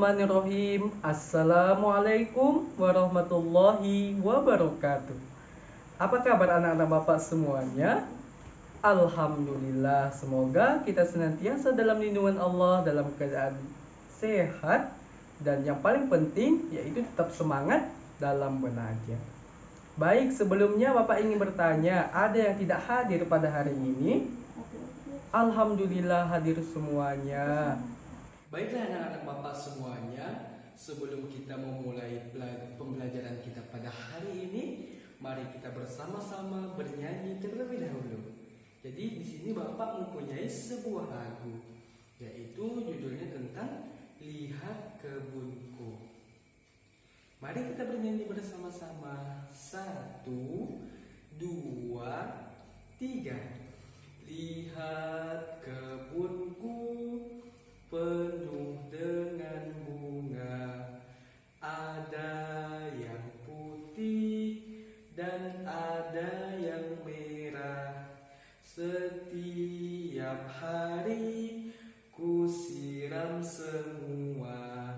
Bismillahirrahmanirrahim. Assalamualaikum warahmatullahi wabarakatuh. Apa kabar anak-anak Bapak semuanya? Alhamdulillah, semoga kita senantiasa dalam lindungan Allah, dalam keadaan sehat, dan yang paling penting yaitu tetap semangat dalam belajar. Baik, sebelumnya Bapak ingin bertanya, ada yang tidak hadir pada hari ini? Alhamdulillah hadir semuanya. Baiklah anak-anak Bapak semuanya, sebelum kita memulai pembelajaran kita pada hari ini, mari kita bersama-sama bernyanyi terlebih dahulu. Jadi di sini Bapak mempunyai sebuah lagu, yaitu judulnya tentang Lihat Kebunku. Mari kita bernyanyi bersama-sama. 1, 2, 3. Lihat kebunku penuh dengan bunga, ada yang putih dan ada yang merah. Setiap hari ku siram semua,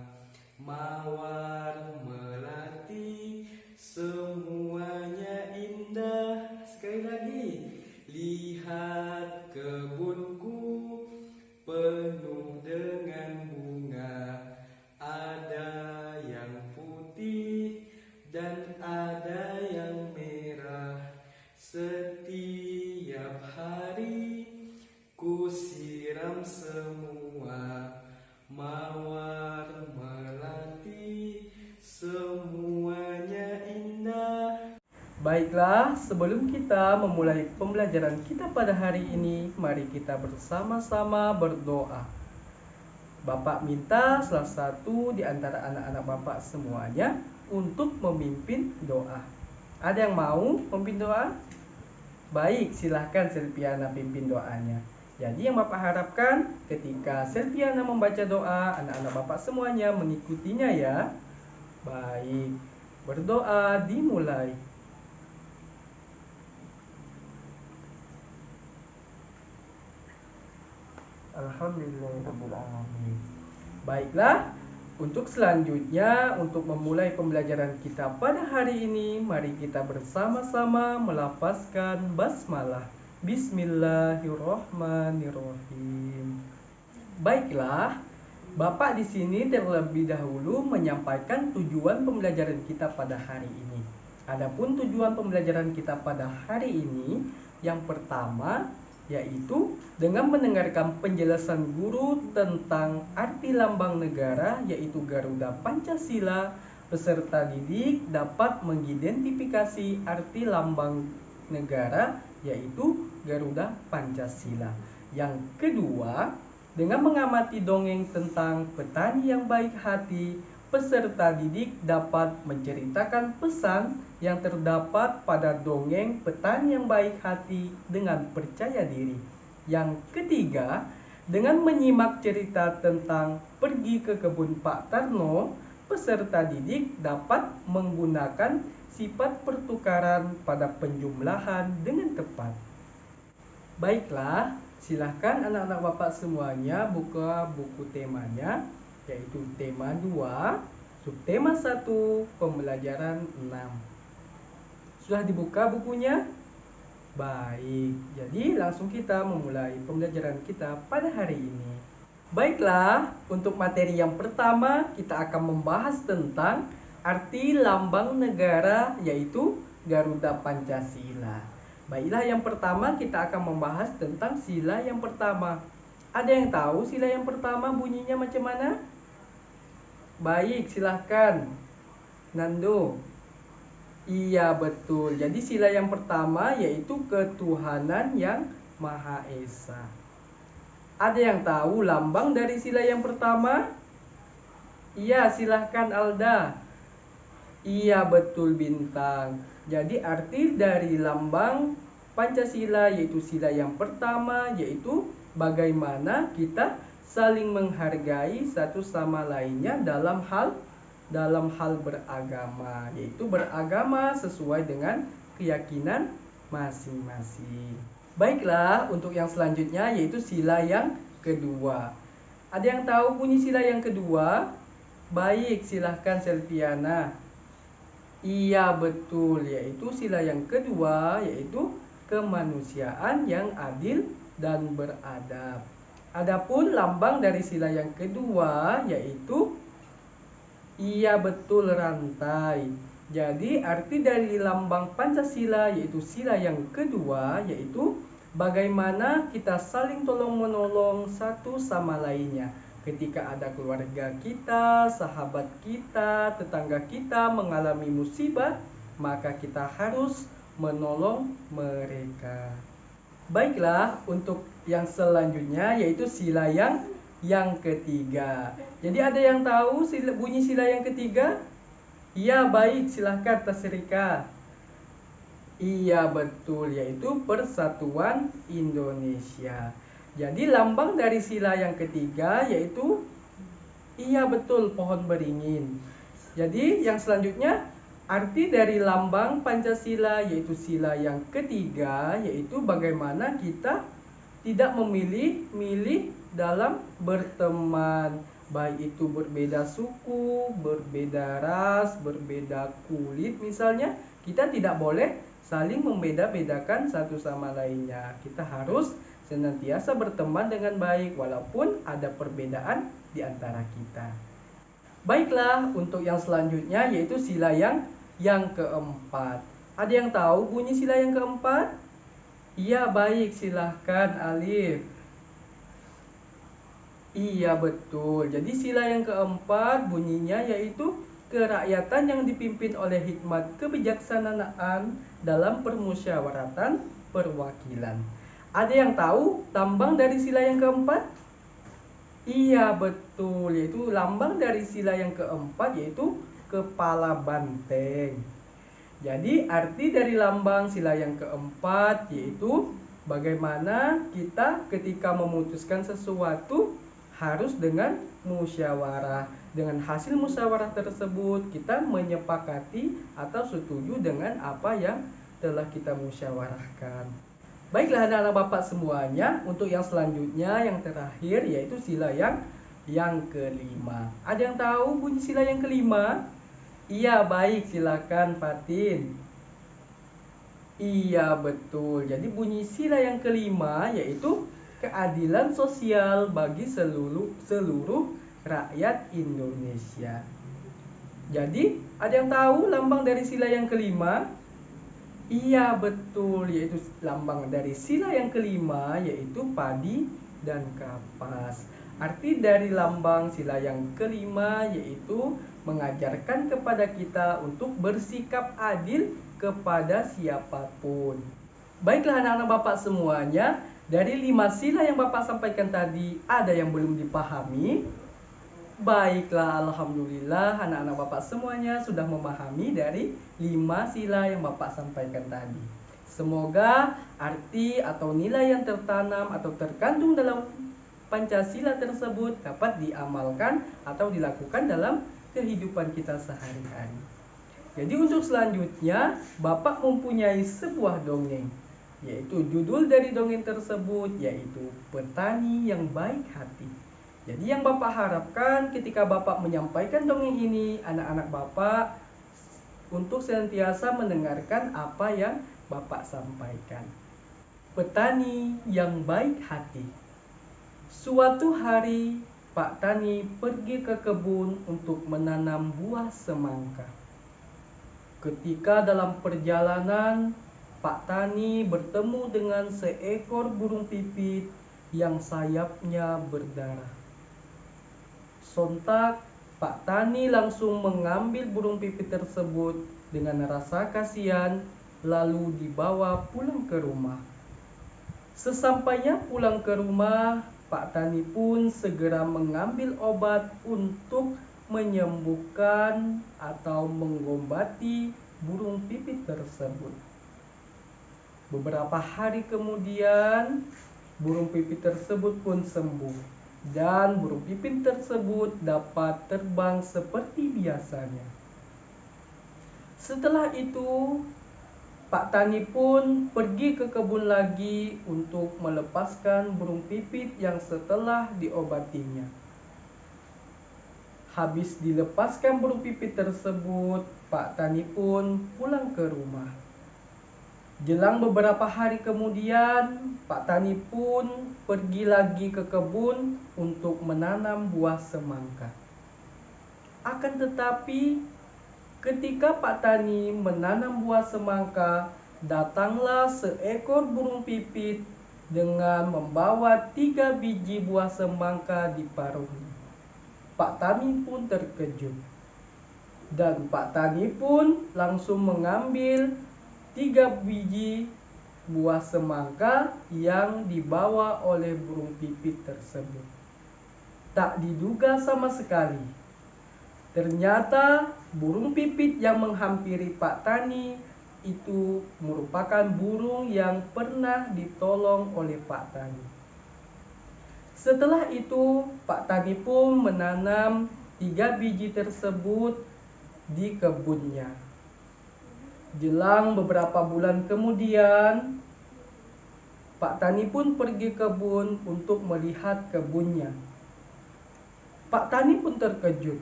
mawar melati, semuanya indah. Sekali lagi, lihat kebunku penuh dengan bunga, ada yang putih dan ada yang merah. Setiap hari ku siram semua, mawar melati, semuanya indah. Baiklah, sebelum kita memulai pembelajaran kita pada hari ini, mari kita bersama-sama berdoa. Bapak minta salah satu di antara anak-anak Bapak semuanya untuk memimpin doa. Ada yang mau memimpin doa? Baik, silahkan Selviana pimpin doanya. Jadi yang Bapak harapkan ketika Selviana membaca doa, anak-anak Bapak semuanya mengikutinya ya. Baik, berdoa dimulai. Alhamdulillahirrahmanirrahim. Baiklah, untuk selanjutnya, untuk memulai pembelajaran kita pada hari ini, mari kita bersama-sama melafazkan basmalah. Bismillahirrahmanirrahim. Baiklah, Bapak di sini terlebih dahulu menyampaikan tujuan pembelajaran kita pada hari ini. Adapun tujuan pembelajaran kita pada hari ini, yang pertama yaitu dengan mendengarkan penjelasan guru tentang arti lambang negara yaitu Garuda Pancasila, peserta didik dapat mengidentifikasi arti lambang negara yaitu Garuda Pancasila. Yang kedua, dengan mengamati dongeng tentang petani yang baik hati, peserta didik dapat menceritakan pesan yang terdapat pada dongeng petani yang baik hati dengan percaya diri. Yang ketiga, dengan menyimak cerita tentang pergi ke kebun Pak Tarno, peserta didik dapat menggunakan sifat pertukaran pada penjumlahan dengan tepat. Baiklah, silahkan anak-anak Bapak semuanya buka buku temanya, yaitu tema 2, subtema 1, pembelajaran 6. Sudah dibuka bukunya? Baik, jadi langsung kita memulai pembelajaran kita pada hari ini. Baiklah, untuk materi yang pertama kita akan membahas tentang arti lambang negara yaitu Garuda Pancasila. Baiklah, yang pertama kita akan membahas tentang sila yang pertama. Ada yang tahu sila yang pertama bunyinya macam mana? Baik, silahkan Nando. Iya betul. Jadi sila yang pertama yaitu ketuhanan yang Maha Esa. Ada yang tahu lambang dari sila yang pertama? Iya, silahkan Alda. Iya betul bintang. Jadi arti dari lambang Pancasila yaitu sila yang pertama yaitu bagaimana kita saling menghargai satu sama lainnya dalam hal beragama, yaitu beragama sesuai dengan keyakinan masing-masing. Baiklah, untuk yang selanjutnya yaitu sila yang kedua. Ada yang tahu bunyi sila yang kedua? Baik, silahkan Selviana. Iya betul, yaitu sila yang kedua, yaitu kemanusiaan yang adil dan beradab. Adapun lambang dari sila yang kedua yaitu iya betul, rantai. Jadi arti dari lambang Pancasila yaitu sila yang kedua yaitu bagaimana kita saling tolong menolong satu sama lainnya. Ketika ada keluarga kita, sahabat kita, tetangga kita mengalami musibah, maka kita harus menolong mereka. Baiklah, untuk yang selanjutnya yaitu sila yang ketiga. Jadi ada yang tahu bunyi sila yang ketiga? Iya, baik, silahkan Tasrika. Iya betul, yaitu Persatuan Indonesia. Jadi lambang dari sila yang ketiga yaitu iya betul, pohon beringin. Jadi yang selanjutnya arti dari lambang Pancasila yaitu sila yang ketiga yaitu bagaimana kita tidak memilih dalam berteman, baik itu berbeda suku, berbeda ras, berbeda kulit misalnya, kita tidak boleh saling membeda-bedakan satu sama lainnya. Kita harus senantiasa berteman dengan baik walaupun ada perbedaan di antara kita. Baiklah, untuk yang selanjutnya yaitu sila yang keempat. Ada yang tahu bunyi sila yang keempat? Iya, baik, silahkan Alif. Iya betul. Jadi sila yang keempat bunyinya yaitu kerakyatan yang dipimpin oleh hikmat kebijaksanaan dalam permusyawaratan perwakilan. Ada yang tahu lambang dari sila yang keempat? Iya betul, yaitu lambang dari sila yang keempat yaitu kepala banteng. Jadi arti dari lambang sila yang keempat yaitu bagaimana kita ketika memutuskan sesuatu harus dengan musyawarah. Dengan hasil musyawarah tersebut kita menyepakati atau setuju dengan apa yang telah kita musyawarahkan. Baiklah anak-anak Bapak semuanya, untuk yang selanjutnya yang terakhir yaitu sila yang kelima. Ada yang tahu bunyi sila yang kelima? Iya, baik, silakan Fatin. Iya, betul. Jadi bunyi sila yang kelima yaitu keadilan sosial bagi seluruh rakyat Indonesia. Jadi, ada yang tahu lambang dari sila yang kelima? Iya, betul, yaitu lambang dari sila yang kelima yaitu padi dan kapas. Arti dari lambang sila yang kelima yaitu mengajarkan kepada kita untuk bersikap adil kepada siapapun. Baiklah anak-anak Bapak semuanya, dari 5 sila yang Bapak sampaikan tadi, ada yang belum dipahami? Baiklah, alhamdulillah anak-anak Bapak semuanya sudah memahami dari 5 sila yang Bapak sampaikan tadi. Semoga arti atau nilai yang tertanam atau terkandung dalam Pancasila tersebut dapat diamalkan atau dilakukan dalam kehidupan kita sehari-hari. Jadi untuk selanjutnya, Bapak mempunyai sebuah dongeng, yaitu judul dari dongeng tersebut yaitu Petani yang Baik Hati. Jadi yang Bapak harapkan ketika Bapak menyampaikan dongeng ini, anak-anak Bapak untuk senantiasa mendengarkan apa yang Bapak sampaikan. Petani yang Baik Hati. Suatu hari, Pak Tani pergi ke kebun untuk menanam buah semangka. Ketika dalam perjalanan, Pak Tani bertemu dengan seekor burung pipit yang sayapnya berdarah. Sontak, Pak Tani langsung mengambil burung pipit tersebut dengan rasa kasihan, lalu dibawa pulang ke rumah. Sesampainya pulang ke rumah, Pak Tani pun segera mengambil obat untuk menyembuhkan atau mengobati burung pipit tersebut. Beberapa hari kemudian, burung pipit tersebut pun sembuh dan burung pipit tersebut dapat terbang seperti biasanya. Setelah itu, Pak Tani pun pergi ke kebun lagi untuk melepaskan burung pipit yang setelah diobatinya. Habis dilepaskan burung pipit tersebut, Pak Tani pun pulang ke rumah. Jelang beberapa hari kemudian, Pak Tani pun pergi lagi ke kebun untuk menanam buah semangka. Akan tetapi, ketika Pak Tani menanam buah semangka, datanglah seekor burung pipit dengan membawa 3 biji buah semangka di paruhnya. Pak Tani pun terkejut. Dan Pak Tani pun langsung mengambil 3 biji buah semangka yang dibawa oleh burung pipit tersebut. Tak diduga sama sekali, ternyata burung pipit yang menghampiri Pak Tani itu merupakan burung yang pernah ditolong oleh Pak Tani. Setelah itu, Pak Tani pun menanam 3 biji tersebut di kebunnya. Jelang beberapa bulan kemudian, Pak Tani pun pergi ke kebun untuk melihat kebunnya. Pak Tani pun terkejut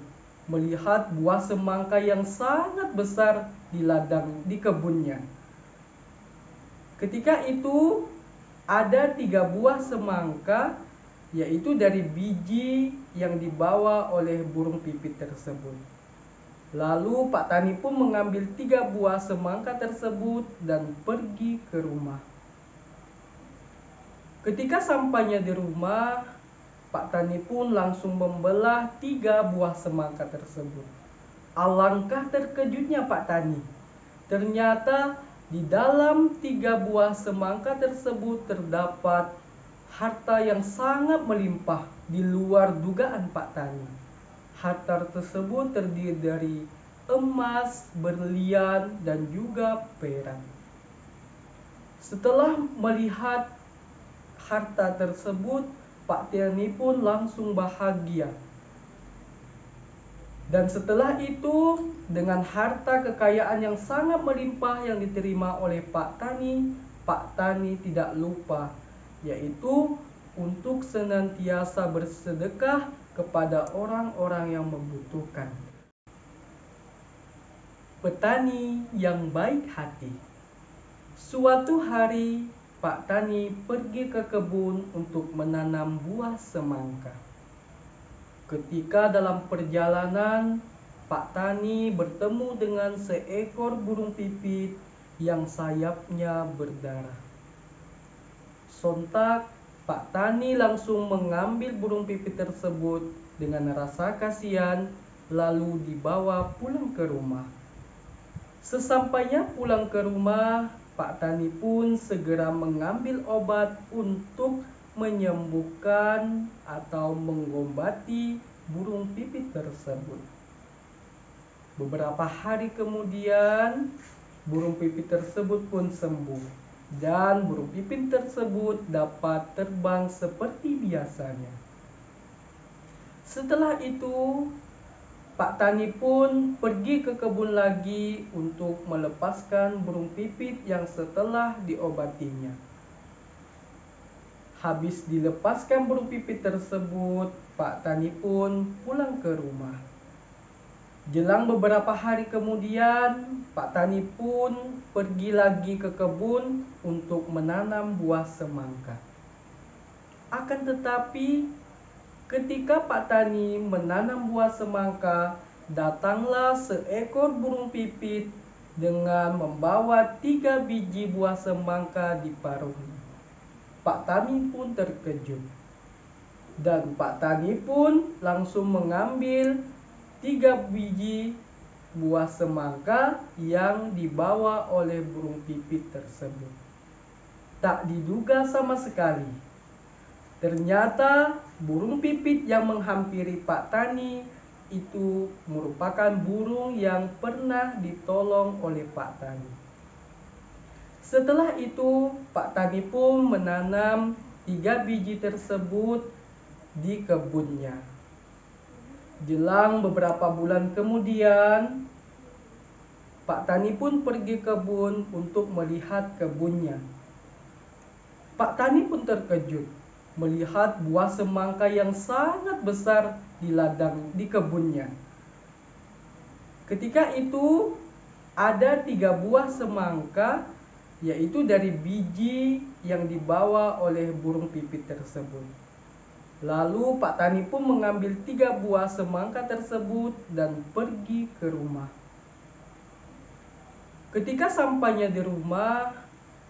melihat buah semangka yang sangat besar di ladang di kebunnya. Ketika itu, ada 3 buah semangka, yaitu dari biji yang dibawa oleh burung pipit tersebut. Lalu Pak Tani pun mengambil 3 buah semangka tersebut dan pergi ke rumah. Ketika sampainya di rumah, Pak Tani pun langsung membelah 3 buah semangka tersebut. Alangkah terkejutnya Pak Tani. Ternyata di dalam 3 buah semangka tersebut terdapat harta yang sangat melimpah di luar dugaan Pak Tani. Harta tersebut terdiri dari emas, berlian, dan juga perak. Setelah melihat harta tersebut, Pak Tani pun langsung bahagia. Dan setelah itu, dengan harta kekayaan yang sangat melimpah yang diterima oleh Pak Tani tidak lupa, yaitu untuk senantiasa bersedekah kepada orang-orang yang membutuhkan. Petani yang baik hati. Suatu hari, Pak Tani pergi ke kebun untuk menanam buah semangka. Ketika dalam perjalanan, Pak Tani bertemu dengan seekor burung pipit yang sayapnya berdarah. Sontak, Pak Tani langsung mengambil burung pipit tersebut dengan rasa kasihan, lalu dibawa pulang ke rumah. Sesampainya pulang ke rumah, Pak Tani pun segera mengambil obat untuk menyembuhkan atau mengobati burung pipit tersebut. Beberapa hari kemudian, burung pipit tersebut pun sembuh dan burung pipit tersebut dapat terbang seperti biasanya. Setelah itu, Pak Tani pun pergi ke kebun lagi untuk melepaskan burung pipit yang setelah diobatinya. Habis dilepaskan burung pipit tersebut, Pak Tani pun pulang ke rumah. Jelang beberapa hari kemudian, Pak Tani pun pergi lagi ke kebun untuk menanam buah semangka. Akan tetapi, ketika Pak Tani menanam buah semangka, datanglah seekor burung pipit dengan membawa 3 biji buah semangka di paruhnya. Pak Tani pun terkejut. Dan Pak Tani pun langsung mengambil 3 biji buah semangka yang dibawa oleh burung pipit tersebut. Tak diduga sama sekali, ternyata burung pipit yang menghampiri Pak Tani itu merupakan burung yang pernah ditolong oleh Pak Tani. Setelah itu, Pak Tani pun menanam 3 biji tersebut di kebunnya. Jelang beberapa bulan kemudian, Pak Tani pun pergi ke kebun untuk melihat kebunnya. Pak Tani pun terkejut melihat buah semangka yang sangat besar di ladang di kebunnya. Ketika itu ada 3 buah semangka, yaitu dari biji yang dibawa oleh burung pipit tersebut. Lalu Pak Tani pun mengambil 3 buah semangka tersebut dan pergi ke rumah. Ketika sampainya di rumah,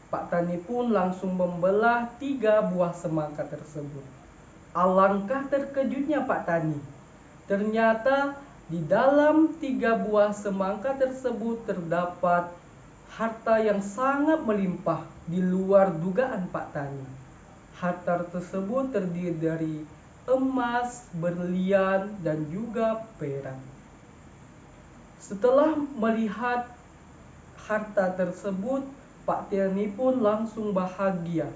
Pak Tani pun langsung membelah 3 buah semangka tersebut. Alangkah terkejutnya Pak Tani. Ternyata di dalam 3 buah semangka tersebut terdapat harta yang sangat melimpah di luar dugaan Pak Tani. Harta tersebut terdiri dari emas, berlian, dan juga perak. Setelah melihat harta tersebut, Pak Tani pun langsung bahagia.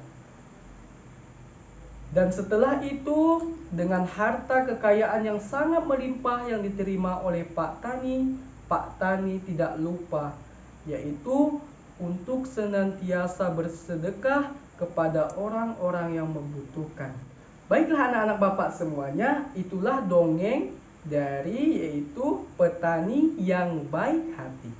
Dan setelah itu, dengan harta kekayaan yang sangat melimpah yang diterima oleh Pak Tani tidak lupa, yaitu untuk senantiasa bersedekah kepada orang-orang yang membutuhkan. Baiklah anak-anak Bapak semuanya, itulah dongeng yaitu petani yang baik hati.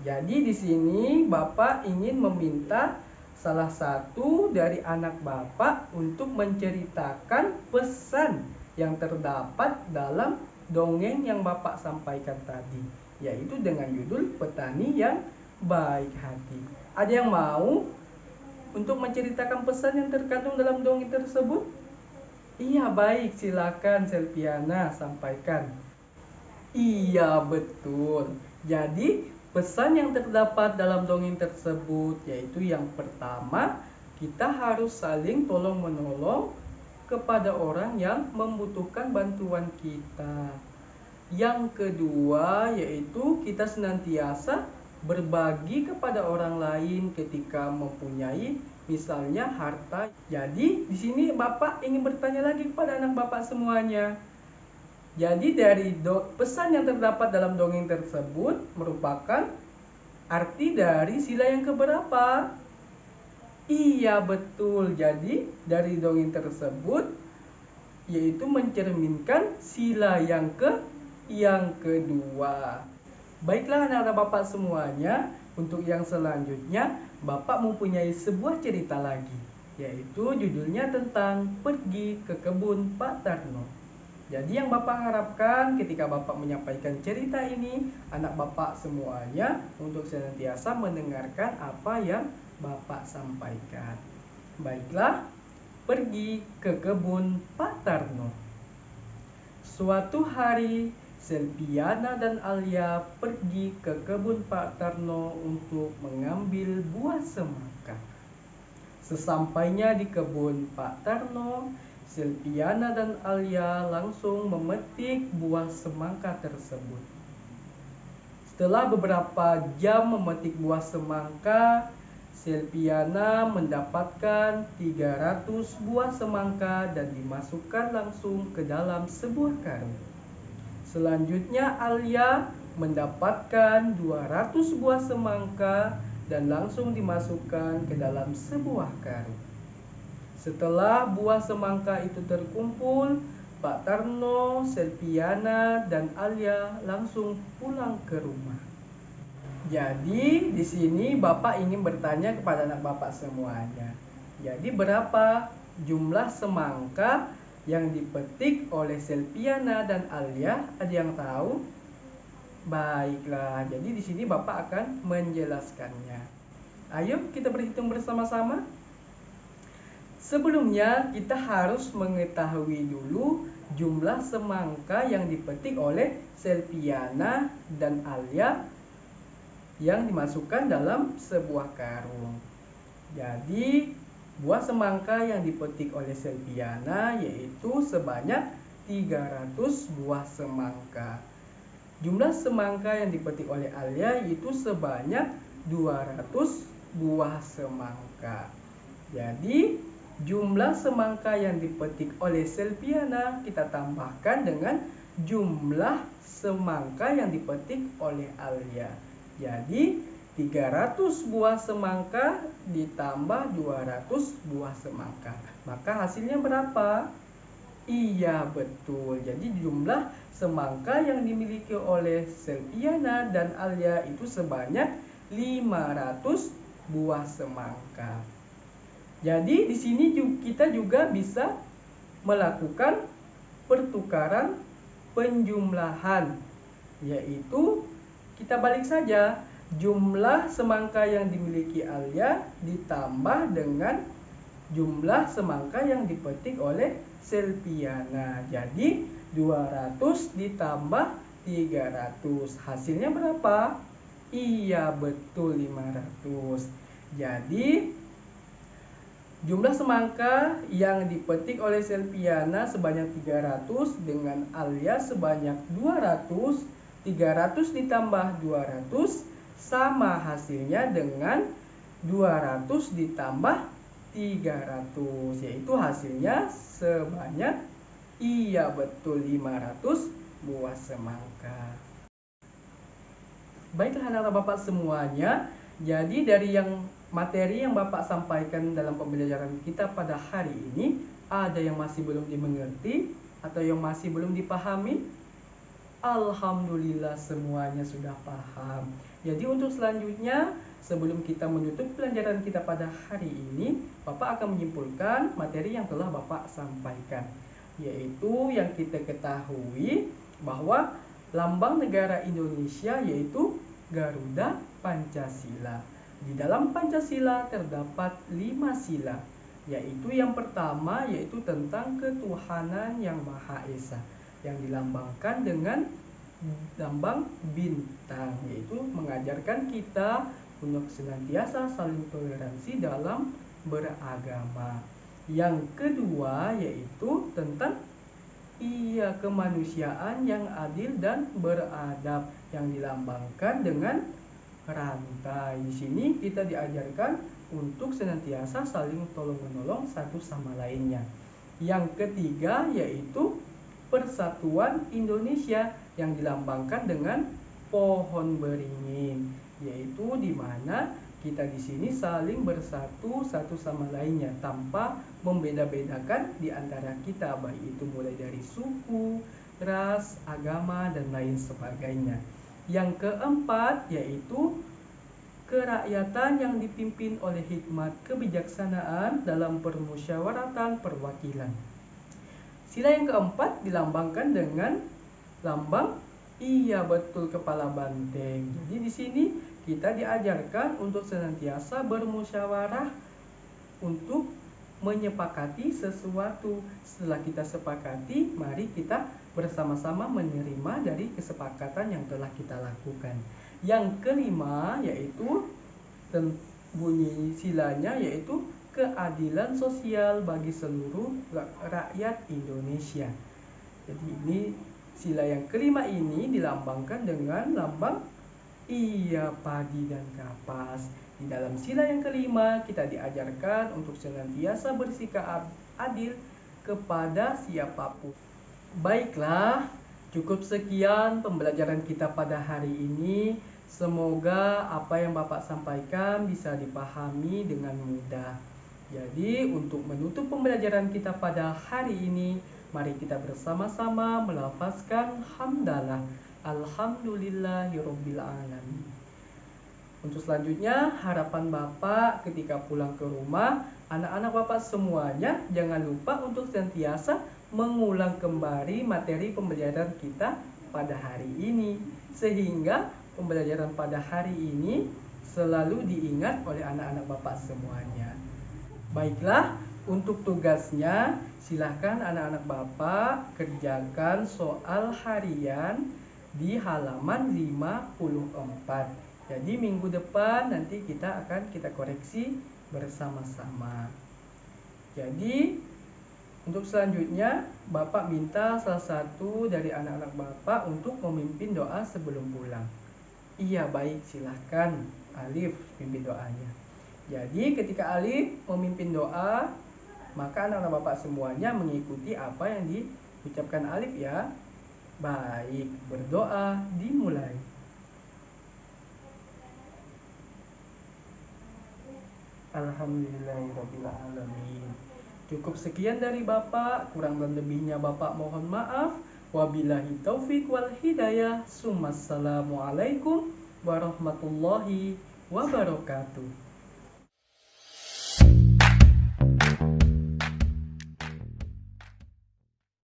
Jadi di sini Bapak ingin meminta salah satu dari anak Bapak untuk menceritakan pesan yang terdapat dalam dongeng yang Bapak sampaikan tadi, yaitu dengan judul Petani yang Baik Hati. Ada yang mau untuk menceritakan pesan yang terkandung dalam dongeng tersebut? Iya, baik, silakan Selviana sampaikan. Iya, betul. Jadi pesan yang terdapat dalam dongeng tersebut yaitu yang pertama, kita harus saling tolong-menolong kepada orang yang membutuhkan bantuan kita. Yang kedua yaitu kita senantiasa berbagi kepada orang lain ketika mempunyai misalnya harta. Jadi di sini Bapak ingin bertanya lagi kepada anak Bapak semuanya. Jadi dari pesan yang terdapat dalam dongeng tersebut merupakan arti dari sila yang keberapa? Iya, betul. Jadi dari dongeng tersebut yaitu mencerminkan sila yang kedua. Baiklah anak-anak Bapak semuanya, untuk yang selanjutnya Bapak mempunyai sebuah cerita lagi, yaitu judulnya tentang Pergi ke Kebun Pak Tarno. Jadi yang Bapak harapkan ketika Bapak menyampaikan cerita ini, anak Bapak semuanya untuk senantiasa mendengarkan apa yang Bapak sampaikan. Baiklah, Pergi ke Kebun Pak Tarno. Suatu hari, Selviana dan Alia pergi ke kebun Pak Tarno untuk mengambil buah semangka. Sesampainya di kebun Pak Tarno, Selviana dan Alia langsung memetik buah semangka tersebut. Setelah beberapa jam memetik buah semangka, Selviana mendapatkan 300 buah semangka dan dimasukkan langsung ke dalam sebuah karung. Selanjutnya Alia mendapatkan 200 buah semangka dan langsung dimasukkan ke dalam sebuah karung. Setelah buah semangka itu terkumpul, Pak Tarno, Selviana, dan Alia langsung pulang ke rumah. Jadi di sini Bapak ingin bertanya kepada anak Bapak semuanya. Jadi berapa jumlah semangka yang dipetik oleh Selviana dan Alia? Ada yang tahu? Baiklah, jadi di sini Bapak akan menjelaskannya. Ayo kita berhitung bersama-sama. Sebelumnya kita harus mengetahui dulu jumlah semangka yang dipetik oleh Selviana dan Alia yang dimasukkan dalam sebuah karung. Jadi buah semangka yang dipetik oleh Selviana yaitu sebanyak 300 buah semangka. Jumlah semangka yang dipetik oleh Alia yaitu sebanyak 200 buah semangka. Jadi jumlah semangka yang dipetik oleh Selviana kita tambahkan dengan jumlah semangka yang dipetik oleh Alia. Jadi 300 buah semangka ditambah 200 buah semangka. Maka hasilnya berapa? Iya, betul. Jadi jumlah semangka yang dimiliki oleh Selviana dan Alia itu sebanyak 500 buah semangka. Jadi di sini kita juga bisa melakukan pertukaran penjumlahan, yaitu kita balik saja jumlah semangka yang dimiliki Alia ditambah dengan jumlah semangka yang dipetik oleh Selviana. Jadi 200 ditambah 300 hasilnya berapa? Iya, betul, 500. Jadi jumlah semangka yang dipetik oleh Selviana sebanyak 300 dengan Alia sebanyak 200. 300 ditambah 200 sama hasilnya dengan 200 ditambah 300, yaitu hasilnya sebanyak, iya betul, 500 buah semangka. Baiklah anak-anak Bapak semuanya, jadi dari materi yang Bapak sampaikan dalam pembelajaran kita pada hari ini, ada yang masih belum dimengerti atau yang masih belum dipahami? Alhamdulillah semuanya sudah paham. Jadi untuk selanjutnya, sebelum kita menutup pelajaran kita pada hari ini, Bapak akan menyimpulkan materi yang telah Bapak sampaikan. Yaitu yang kita ketahui bahwa lambang negara Indonesia yaitu Garuda Pancasila. Di dalam Pancasila terdapat 5 sila, yaitu yang pertama yaitu tentang ketuhanan yang Maha Esa, yang dilambangkan dengan lambang bintang, yaitu mengajarkan kita untuk senantiasa saling toleransi dalam beragama. Yang kedua yaitu tentang kemanusiaan yang adil dan beradab, yang dilambangkan dengan rantai. Di sini kita diajarkan untuk senantiasa saling tolong-menolong satu sama lainnya. Yang ketiga yaitu Persatuan Indonesia, yang dilambangkan dengan pohon beringin, yaitu di mana kita di sini saling bersatu satu sama lainnya tanpa membeda-bedakan di antara kita, baik itu mulai dari suku, ras, agama, dan lain sebagainya. Yang keempat yaitu kerakyatan yang dipimpin oleh hikmat kebijaksanaan dalam permusyawaratan perwakilan. Sila yang keempat dilambangkan dengan lambang, iya betul, kepala banteng. Jadi di sini kita diajarkan untuk senantiasa bermusyawarah untuk menyepakati sesuatu. Setelah kita sepakati, mari kita bersama-sama menerima dari kesepakatan yang telah kita lakukan. Yang kelima yaitu bunyi silanya yaitu keadilan sosial bagi seluruh rakyat Indonesia. Jadi ini sila yang kelima ini dilambangkan dengan lambang padi dan kapas. Di dalam sila yang kelima kita diajarkan untuk senantiasa bersikap adil kepada siapapun. Baiklah, cukup sekian pembelajaran kita pada hari ini. Semoga apa yang Bapak sampaikan bisa dipahami dengan mudah. Jadi untuk menutup pembelajaran kita pada hari ini, mari kita bersama-sama melafazkan hamdalah. Alhamdulillahirabbil alamin. Untuk selanjutnya, harapan Bapak ketika pulang ke rumah, anak-anak Bapak semuanya jangan lupa untuk senantiasa mengulang kembali materi pembelajaran kita pada hari ini, sehingga pembelajaran pada hari ini selalu diingat oleh anak-anak Bapak semuanya. Baiklah, untuk tugasnya silahkan anak-anak Bapak kerjakan soal harian di halaman 54. Jadi minggu depan nanti kita koreksi bersama-sama. Jadi untuk selanjutnya Bapak minta salah satu dari anak-anak Bapak untuk memimpin doa sebelum pulang. Iya, baik, silahkan Alif pimpin doanya. Jadi ketika Alif memimpin doa, maka anak-anak Bapak semuanya mengikuti apa yang diucapkan Alif ya. Baik, berdoa dimulai. Alhamdulillahirabbil alamin. Cukup sekian dari Bapak, kurang dan lebihnya Bapak mohon maaf. Wabillahi taufik wal hidayah. Assalamualaikum warahmatullahi wabarakatuh.